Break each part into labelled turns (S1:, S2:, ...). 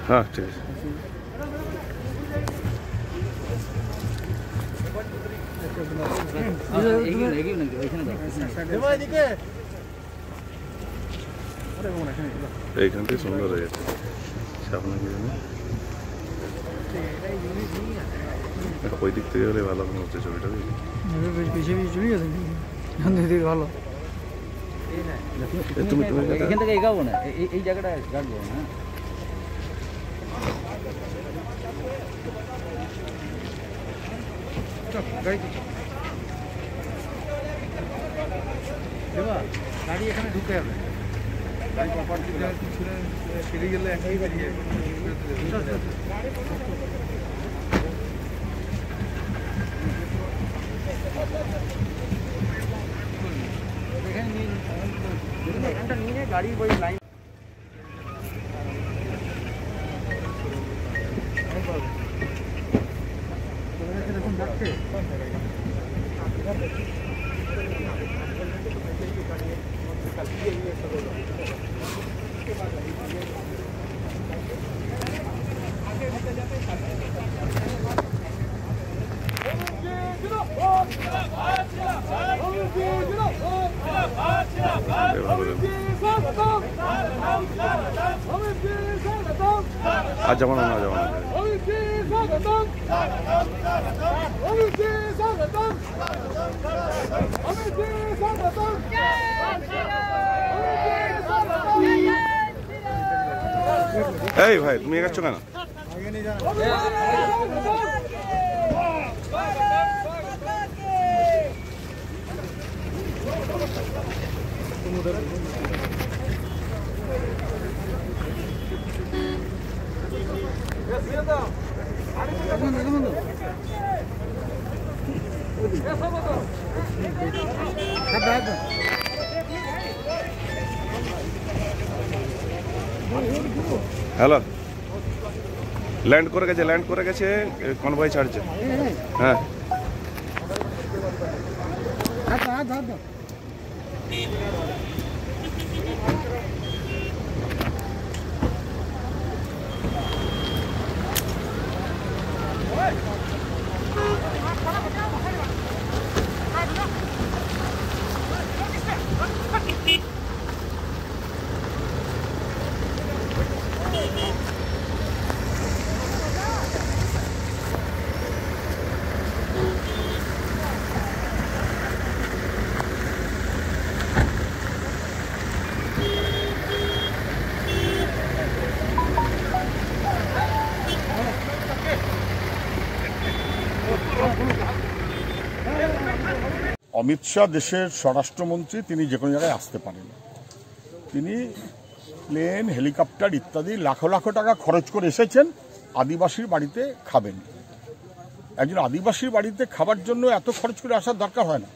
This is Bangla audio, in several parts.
S1: हाँ ठीक है। এইখানটাই সুন্দর হয়ে গেছে সামনে ওই দিক থেকে হলে ভালো মনে হচ্ছে ছবিটা
S2: চলে গেছে ভালো।
S1: তুমি
S3: এখান থেকে এগাবো না, এই জায়গাটা রাখবো না।
S2: গাড়ি এখানে ঢুকে যাবে, গাড়ি প্রপার্টি ছেড়ে গেলে একাই বেরিয়ে এখানটা নিয়ে গাড়ি ওই লাইন দেখুন যাচ্ছে।
S1: आज जमाना ना जमाना भाई तुम ये কেন? হ্যালো ল্যান্ড করে গেছে কনভয় ছাড়ছে। হ্যাঁ
S4: অমিত শাহ দেশের স্বরাষ্ট্রমন্ত্রী, তিনি যে কোনো জায়গায় আসতে পারেন। তিনি প্লেন, হেলিকপ্টার ইত্যাদি লাখ লাখ টাকা খরচ করে এসেছেন আদিবাসীর বাড়িতে খাবেন। একজন আদিবাসীর বাড়িতে খাবার জন্য এত খরচ করে আসার দরকার হয় না।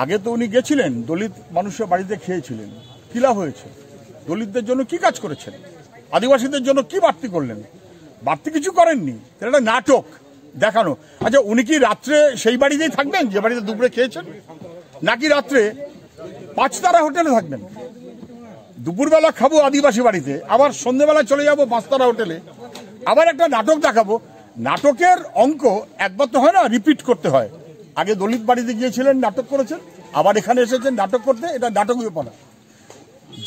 S4: আগে তো উনি গেছিলেন, দলিত মানুষের বাড়িতে খেয়েছিলেন, কি লাভ হয়েছে? দলিতদের জন্য কি কাজ করেছেন? আদিবাসীদের জন্য কি বাড়তি করলেন? বাড়তি কিছু করেননি, এটা নাটক দেখানো। আচ্ছা, উনি কি রাত্রে সেই বাড়িতেই থাকবেন যে বাড়িতে দুপুরে খেয়েছেন, নাকি রাত্রে 5 তারা হোটেলে থাকবেন? দুপুরবেলা খাবো আদিবাসী বাড়িতে, আবার সন্ধ্যেবেলা চলে যাবো 5 তারা হোটেলে, আবার একটা নাটক দেখাবো। নাটকের অঙ্ক একবার তো হয় না, রিপিট করতে হয়। আগে দলিত বাড়িতে গিয়েছিলেন, নাটক করেছেন, আবার এখানে এসেছেন নাটক করতে, এটা নাটকীয় পড়া।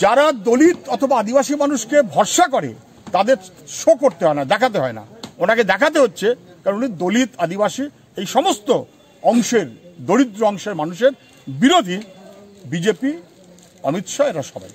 S4: যারা দলিত অথবা আদিবাসী মানুষকে ভরসা করে তাদের শো করতে হয় না, দেখাতে হয় না। ওনাকে দেখাতে হচ্ছে, কারণ উনি দলিত, আদিবাসী এই সমস্ত অংশের, দরিদ্র অংশের মানুষের বিরোধী। বিজেপি, অমিত শাহ, এরা সবাই।